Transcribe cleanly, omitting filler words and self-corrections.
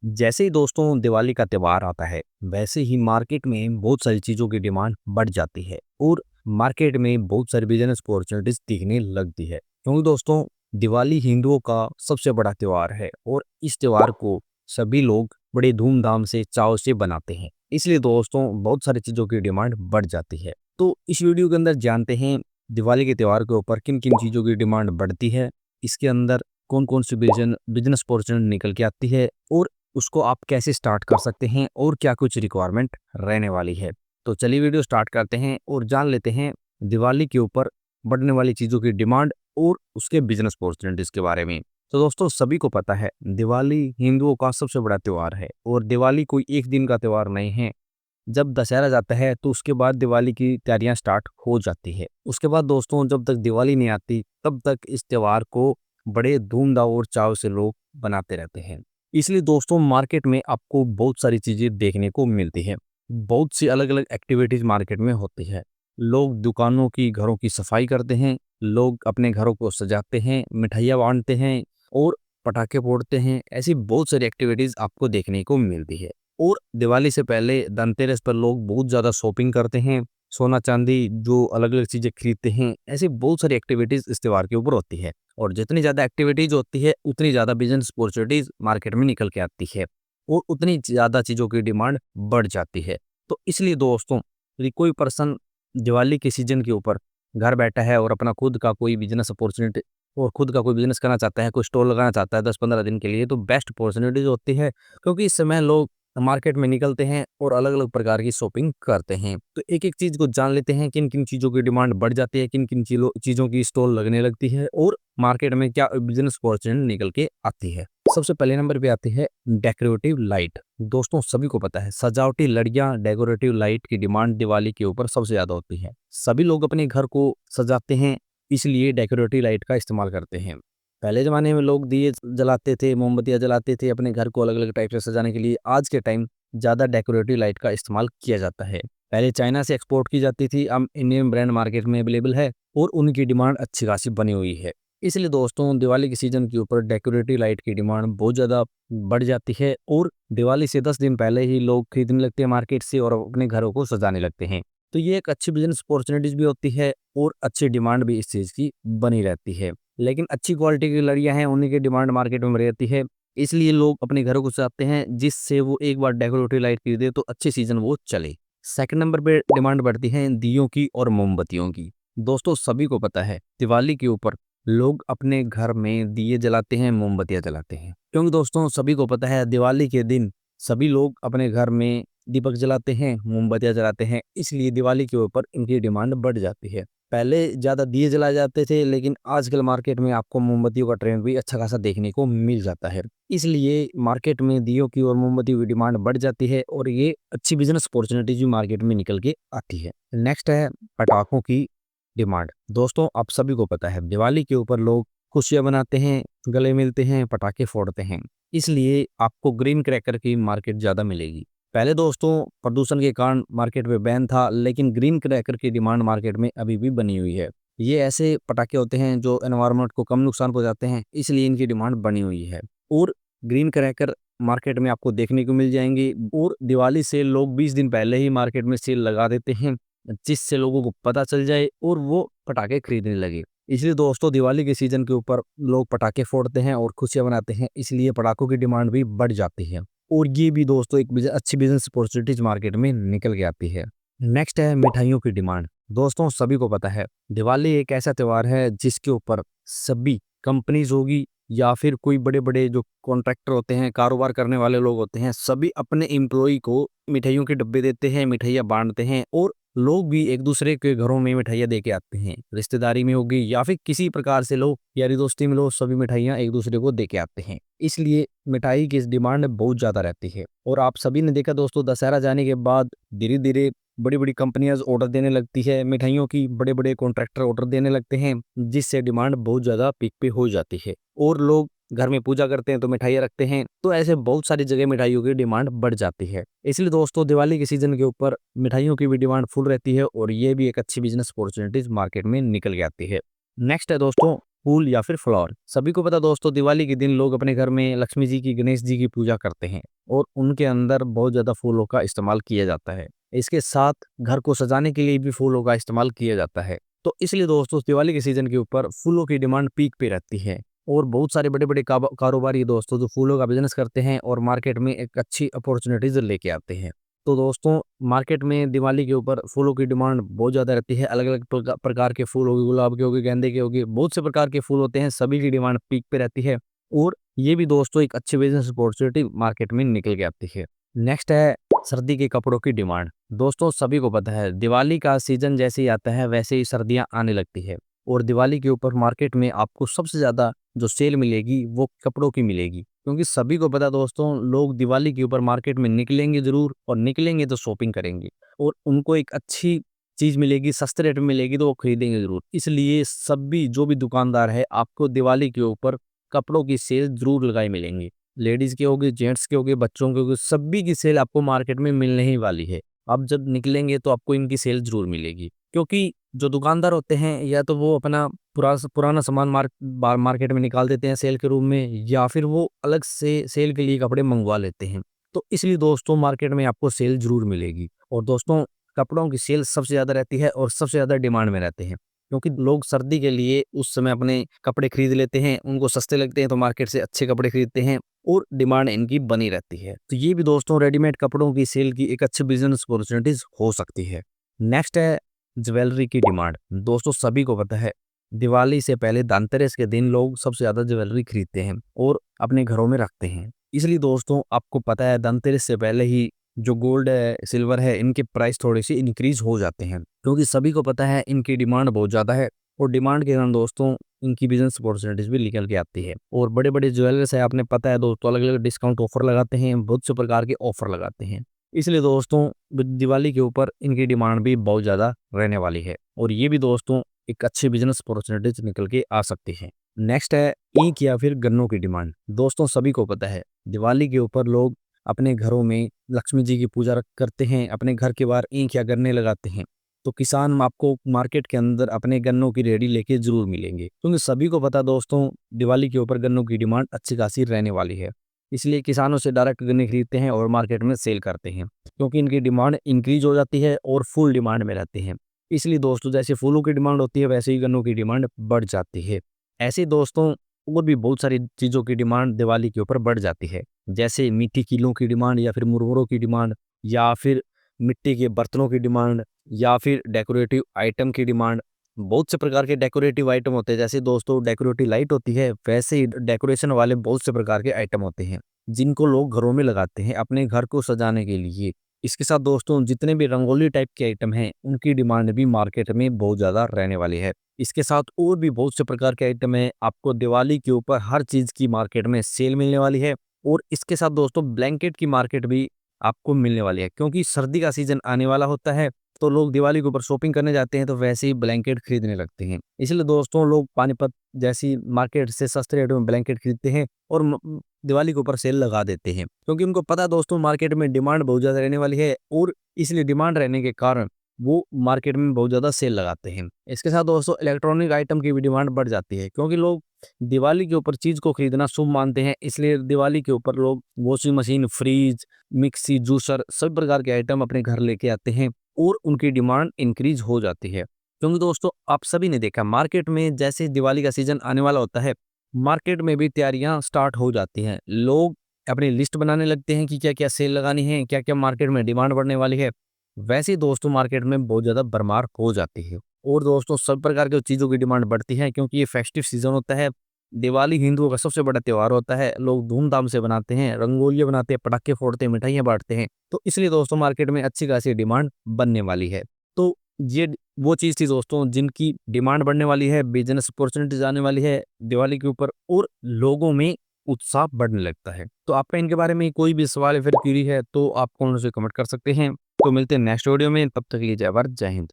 जैसे ही दोस्तों दिवाली का त्योहार आता है, वैसे ही मार्केट में बहुत सारी चीज़ों की डिमांड बढ़ जाती है और मार्केट में बहुत सारी बिजनेस अपॉर्चुनिटीज दिखने लगती है। क्योंकि दोस्तों दिवाली हिंदुओं का सबसे बड़ा त्योहार है और इस त्योहार को सभी लोग बड़े धूमधाम से चाव से बनाते हैं। इसलिए दोस्तों बहुत सारी चीज़ों की डिमांड बढ़ जाती है। तो इस वीडियो के अंदर जानते हैं दिवाली के त्योहार के ऊपर किन किन चीज़ों की डिमांड बढ़ती है, इसके अंदर कौन कौन सी बिजनेस अपॉर्चुनिटी निकल के आती है और उसको आप कैसे स्टार्ट कर सकते हैं और क्या कुछ रिक्वायरमेंट रहने वाली है। तो चलिए वीडियो स्टार्ट करते हैं और जान लेते हैं दिवाली के ऊपर बढ़ने वाली चीज़ों की डिमांड और उसके बिजनेस अपॉर्चुनिटीज़ के बारे में। तो दोस्तों सभी को पता है दिवाली हिंदुओं का सबसे बड़ा त्यौहार है और दिवाली कोई एक दिन का त्यौहार नहीं है। जब दशहरा जाता है तो उसके बाद दिवाली की तैयारियां स्टार्ट हो जाती है। उसके बाद दोस्तों जब तक दिवाली नहीं आती तब तक इस त्योहार को बड़े धूमधाम और चाव से लोग बनाते रहते हैं। इसलिए दोस्तों मार्केट में आपको बहुत सारी चीज़ें देखने को मिलती है। बहुत सी अलग अलग एक्टिविटीज़ मार्केट में होती है। लोग दुकानों की घरों की सफाई करते हैं, लोग अपने घरों को सजाते हैं, मिठाइयाँ बांटते हैं और पटाखे फोड़ते हैं। ऐसी बहुत सारी एक्टिविटीज़ आपको देखने को मिलती है। और दिवाली से पहले धनतेरस पर लोग बहुत ज़्यादा शॉपिंग करते हैं, सोना चांदी जो अलग अलग चीज़ें खरीदते हैं। ऐसी बहुत सारी एक्टिविटीज़ इस त्योहार के ऊपर होती है और जितनी ज़्यादा एक्टिविटीज़ होती है उतनी ज़्यादा बिजनेस अपॉर्चुनिटीज़ मार्केट में निकल के आती है और उतनी ज़्यादा चीज़ों की डिमांड बढ़ जाती है। तो इसलिए दोस्तों यदि कोई पर्सन दिवाली के सीजन के ऊपर घर बैठा है और अपना खुद का कोई बिजनेस अपॉर्चुनिटी और खुद का कोई बिजनेस करना चाहता है, कोई स्टॉल लगाना चाहता है 10-15 दिन के लिए, तो बेस्ट अपॉर्चुनिटीज होती है। क्योंकि इस समय लोग मार्केट में निकलते हैं और अलग अलग प्रकार की शॉपिंग करते हैं। तो एक एक चीज को जान लेते हैं किन किन चीजों की डिमांड बढ़ जाती है, किन किन चीजों की स्टॉल लगने लगती है और मार्केट में क्या बिजनेस अपॉर्चुनिटी निकल के आती है। सबसे पहले नंबर पे आती है डेकोरेटिव लाइट। दोस्तों सभी को पता है सजावटी लड़ियां डेकोरेटिव लाइट की डिमांड दिवाली के ऊपर सबसे ज्यादा होती है। सभी लोग अपने घर को सजाते हैं, इसलिए डेकोरेटिव लाइट का इस्तेमाल करते हैं। पहले ज़माने में लोग दिए जलाते थे, मोमबत्तियाँ जलाते थे अपने घर को अलग-अलग टाइप से सजाने के लिए। आज के टाइम ज़्यादा डेकोरेटिव लाइट का इस्तेमाल किया जाता है। पहले चाइना से एक्सपोर्ट की जाती थी, अब इंडियन ब्रांड मार्केट में अवेलेबल है और उनकी डिमांड अच्छी खासी बनी हुई है। इसलिए दोस्तों दिवाली के सीज़न के ऊपर डेकोरेटिव लाइट की डिमांड बहुत ज़्यादा बढ़ जाती है और दिवाली से 10 दिन पहले ही लोग खरीदने लगते हैं मार्केट से और अपने घरों को सजाने लगते हैं। तो ये एक अच्छी बिज़नेस अपॉर्चुनिटीज़ भी होती है और अच्छी डिमांड भी इस चीज़ की बनी रहती है। लेकिन अच्छी क्वालिटी की लड़ियाँ हैं, उन्हीं की डिमांड मार्केट में रहती है। इसलिए लोग अपने घरों को सजाते हैं, जिससे वो एक बार डेकोरेटिव लाइट खरीदे तो अच्छी सीज़न वो चले। सेकंड नंबर पे डिमांड बढ़ती है दियों की और मोमबत्तियों की। दोस्तों सभी को पता है दिवाली के ऊपर लोग अपने घर में दिए जलाते हैं, मोमबत्तियाँ जलाते हैं। क्योंकि दोस्तों सभी को पता है दिवाली के दिन सभी लोग अपने घर में दीपक जलाते हैं, मोमबत्तियाँ जलाते हैं, इसलिए दिवाली के ऊपर इनकी डिमांड बढ़ जाती है। पहले ज़्यादा दिए जलाए जाते थे, लेकिन आजकल मार्केट में आपको मोमबत्तियों का ट्रेंड भी अच्छा खासा देखने को मिल जाता है। इसलिए मार्केट में दियों की और मोमबत्तियों की डिमांड बढ़ जाती है और ये अच्छी बिज़नेस अपॉर्चुनिटीज़ भी मार्केट में निकल के आती है। नेक्स्ट है पटाखों की डिमांड। दोस्तों आप सभी को पता है दिवाली के ऊपर लोग खुशियाँ मनाते हैं, गले मिलते हैं, पटाखे फोड़ते हैं। इसलिए आपको ग्रीन क्रैकर की मार्केट ज़्यादा मिलेगी। पहले दोस्तों प्रदूषण के कारण मार्केट में बैन था, लेकिन ग्रीन क्रैकर की डिमांड मार्केट में अभी भी बनी हुई है। ये ऐसे पटाखे होते हैं जो एनवायरनमेंट को कम नुकसान पहुंचाते हैं, इसलिए इनकी डिमांड बनी हुई है और ग्रीन क्रैकर मार्केट में आपको देखने को मिल जाएंगे। और दिवाली से लोग 20 दिन पहले ही मार्केट में सेल लगा देते हैं, जिससे लोगों को पता चल जाए और वो पटाखे खरीदने लगे। इसलिए दोस्तों दिवाली के सीजन के ऊपर लोग पटाखे फोड़ते हैं और खुशियां मनाते हैं, इसलिए पटाखों की डिमांड भी बढ़ जाती है और ये भी दोस्तों एक अच्छी बिजनेस अपॉर्चुनिटीज मार्केट में निकल के आती है। नेक्स्ट है मिठाइयों की डिमांड। दोस्तों सभी को पता है दिवाली एक ऐसा त्योहार है जिसके ऊपर सभी कंपनीज होगी या फिर कोई बड़े बड़े जो कॉन्ट्रैक्टर होते हैं, कारोबार करने वाले लोग होते हैं, सभी अपने एम्प्लॉय को मिठाइयों के डब्बे देते हैं, मिठाइयाँ बांटते हैं और लोग भी एक दूसरे के घरों में मिठाइयाँ दे के आते हैं। रिश्तेदारी में होगी या फिर किसी प्रकार से लोग यारी दोस्ती में लोग सभी मिठाइयाँ एक दूसरे को दे के आते हैं। इसलिए मिठाई की डिमांड बहुत ज़्यादा रहती है और आप सभी ने देखा दोस्तों दशहरा जाने के बाद धीरे धीरे बड़ी बड़ी कंपनियां ऑर्डर देने लगती है मिठाइयों की, बड़े बड़े कॉन्ट्रैक्टर ऑर्डर देने लगते हैं, जिससे डिमांड बहुत ज़्यादा पीक पे हो जाती है और लोग घर में पूजा करते हैं तो मिठाइयाँ रखते हैं। तो ऐसे बहुत सारी जगह मिठाइयों की डिमांड बढ़ जाती है। इसलिए दोस्तों दिवाली के सीजन के ऊपर मिठाइयों की भी डिमांड फुल रहती है और ये भी एक अच्छी बिजनेस अपॉर्चुनिटीज मार्केट में निकल के आती है। नेक्स्ट है दोस्तों फूल या फिर फ्लावर। सभी को पता दोस्तों, दिवाली के दिन लोग अपने घर में लक्ष्मी जी की, गणेश जी की पूजा करते हैं और उनके अंदर बहुत ज़्यादा फूलों का इस्तेमाल किया जाता है। इसके साथ घर को सजाने के लिए भी फूलों का इस्तेमाल किया जाता है। तो इसलिए दोस्तों दिवाली के सीज़न के ऊपर फूलों की डिमांड पीक पे रहती है और बहुत सारे बड़े-बड़े कारोबारी दोस्तों जो फूलों का बिज़नेस करते हैं और मार्केट में एक अच्छी अपॉर्च्युनिटीज़ लेके आते हैं। तो दोस्तों मार्केट में दिवाली के ऊपर फूलों की डिमांड बहुत ज़्यादा रहती है। अलग-अलग प्रकार के फूल हो गए, गुलाब के हो गए, गेंदे के हो गए, बहुत से प्रकार के फूल होते हैं, सभी की डिमांड पीक पे रहती है और ये भी दोस्तों एक अच्छी बिज़नेस अपॉर्च्युनिटी मार्केट में निकल के आती है। नेक्स्ट है सर्दी के कपड़ों की डिमांड। दोस्तों सभी को पता है दिवाली का सीज़न जैसे ही आता है वैसे ही सर्दियाँ आने लगती है और दिवाली के ऊपर मार्केट में आपको सबसे ज़्यादा जो सेल मिलेगी वो कपड़ों की मिलेगी। क्योंकि सभी को पता दोस्तों, लोग दिवाली के ऊपर मार्केट में निकलेंगे ज़रूर और निकलेंगे तो शॉपिंग करेंगे और उनको एक अच्छी चीज़ मिलेगी, सस्ते रेट में मिलेगी तो वो खरीदेंगे ज़रूर। इसलिए सभी जो भी दुकानदार है आपको दिवाली के ऊपर कपड़ों की सेल ज़रूर लगाई मिलेंगी। लेडीज़ के हो गए, जेंट्स के हो गए, बच्चों के हो गए, सभी की सेल आपको मार्केट में मिलने ही वाली है। आप जब निकलेंगे तो आपको इनकी सेल ज़रूर मिलेगी। क्योंकि जो दुकानदार होते हैं या तो वो अपना पुराना सामान मार्केट में निकाल देते हैं सेल के रूप में या फिर वो अलग से सेल के लिए कपड़े मंगवा लेते हैं। तो इसलिए दोस्तों मार्केट में आपको सेल ज़रूर मिलेगी और दोस्तों कपड़ों की सेल सबसे ज़्यादा रहती है और सबसे ज़्यादा डिमांड में रहते हैं। क्योंकि लोग सर्दी के लिए उस समय अपने कपड़े खरीद लेते हैं, उनको सस्ते लगते हैं तो मार्केट से अच्छे कपड़े खरीदते हैं और डिमांड इनकी बनी रहती है। तो ये भी दोस्तों रेडीमेड कपड़ों की सेल की एक अच्छी बिज़नेस अपॉर्च्युनिटीज़ हो सकती है। नेक्स्ट है ज्वेलरी की डिमांड। दोस्तों सभी को पता है दिवाली से पहले धनतेरस के दिन लोग सबसे ज़्यादा ज्वेलरी खरीदते हैं और अपने घरों में रखते हैं। इसलिए दोस्तों आपको पता है धनतेरस से पहले ही जो गोल्ड है, सिल्वर है, इनके प्राइस थोड़े-से इंक्रीज़ हो जाते हैं। क्योंकि सभी को पता है इनकी डिमांड बहुत ज़्यादा है और डिमांड के कारण दोस्तों इनकी बिज़नेस अपॉर्च्युनिटीज़ भी निकल के आती है। और बड़े-बड़े ज्वेलर्स है, आपने पता है दोस्तों, अलग-अलग डिस्काउंट ऑफ़र लगाते हैं, बहुत से प्रकार के ऑफ़र लगाते हैं। इसलिए दोस्तों दिवाली के ऊपर इनकी डिमांड भी बहुत ज़्यादा रहने वाली है और ये भी दोस्तों एक अच्छी बिज़नेस अपॉर्च्युनिटीज़ निकल के आ सकती है। नेक्स्ट है ईंख या फिर गन्नों की डिमांड। दोस्तों सभी को पता है दिवाली के ऊपर लोग अपने घरों में लक्ष्मी जी की पूजा करते हैं, अपने घर के बाहर ईंख या गन्ने लगाते हैं। तो किसान आपको मार्केट के अंदर अपने गन्नों की रेहड़ी लेके ज़रूर मिलेंगे। क्योंकि सभी को पता दोस्तों दिवाली के ऊपर गन्नों की डिमांड अच्छी खासी रहने वाली है। इसलिए किसानों से डायरेक्ट गन्ने खरीदते हैं और मार्केट में सेल करते हैं। क्योंकि इनकी डिमांड इंक्रीज़ हो जाती है और फुल डिमांड में रहते हैं। इसलिए दोस्तों जैसे फूलों की डिमांड होती है वैसे ही गन्नों की डिमांड बढ़ जाती है। ऐसे ही दोस्तों और भी बहुत सारी चीज़ों की डिमांड दिवाली के ऊपर बढ़ जाती है। जैसे मीठी कीलों की डिमांड या फिर मुरमुरों की डिमांड या फिर मिट्टी के बर्तनों की डिमांड या फिर डेकोरेटिव आइटम की डिमांड। बहुत से प्रकार के डेकोरेटिव आइटम होते हैं, जैसे दोस्तों डेकोरेटिव लाइट होती है वैसे ही डेकोरेशन वाले बहुत से प्रकार के आइटम होते हैं जिनको लोग घरों में लगाते हैं अपने घर को सजाने के लिए। इसके साथ दोस्तों जितने भी रंगोली टाइप के आइटम हैं उनकी डिमांड भी मार्केट में बहुत ज़्यादा रहने वाली है। इसके साथ और भी बहुत से प्रकार के आइटम हैं, आपको दिवाली के ऊपर हर चीज़ की मार्केट में सेल मिलने वाली है और इसके साथ दोस्तों ब्लैंकेट की मार्केट भी आपको मिलने वाली है। क्योंकि सर्दी का सीज़न आने वाला होता है तो लोग दिवाली के ऊपर शॉपिंग करने जाते हैं तो वैसे ही ब्लैंकेट खरीदने लगते हैं। इसलिए दोस्तों लोग पानीपत जैसी मार्केट से सस्ते रेटों में ब्लैंकेट खरीदते हैं और दिवाली के ऊपर सेल लगा देते हैं। क्योंकि उनको पता है दोस्तों मार्केट में डिमांड बहुत ज़्यादा रहने वाली है और इसलिए डिमांड रहने के कारण वो मार्केट में बहुत ज़्यादा सेल लगाते हैं। इसके साथ दोस्तों इलेक्ट्रॉनिक आइटम की भी डिमांड बढ़ जाती है क्योंकि लोग दिवाली के ऊपर चीज़ को खरीदना शुभ मानते हैं। इसलिए दिवाली के ऊपर लोग washing machine, fridge, mixie, juicer सभी प्रकार के आइटम अपने घर लेके आते हैं और उनकी डिमांड इंक्रीज हो जाती है। क्योंकि दोस्तों आप सभी ने देखा मार्केट में जैसे दिवाली का सीजन आने वाला होता है, मार्केट में भी तैयारियां स्टार्ट हो जाती हैं। लोग अपनी लिस्ट बनाने लगते हैं कि क्या क्या सेल लगानी है, क्या क्या मार्केट में डिमांड बढ़ने वाली है। वैसे ही दोस्तों मार्केट में बहुत ज़्यादा भरमार हो जाती है और दोस्तों सब प्रकार की चीज़ों की डिमांड बढ़ती है क्योंकि ये फेस्टिव सीजन होता है। दिवाली हिंदुओं का सबसे बड़ा त्योहार होता है, लोग धूमधाम से बनाते हैं, रंगोलियाँ बनाते हैं, पटाखे फोड़ते हैं, मिठाइयाँ बांटते हैं। तो इसलिए दोस्तों मार्केट में अच्छी खासी डिमांड बनने वाली है। तो ये वो चीज़ थी दोस्तों जिनकी डिमांड बढ़ने वाली है, बिजनेस अपॉर्चुनिटीज आने वाली है दिवाली के ऊपर और लोगों में उत्साह बढ़ने लगता है। तो आपका इनके बारे में कोई भी सवाल या फिर क्वेरी है तो आप कमेंट से कमेंट कर सकते हैं। तो मिलते हैं नेक्स्ट वीडियो में, तब तक के लिए जय भारत, जय हिंद।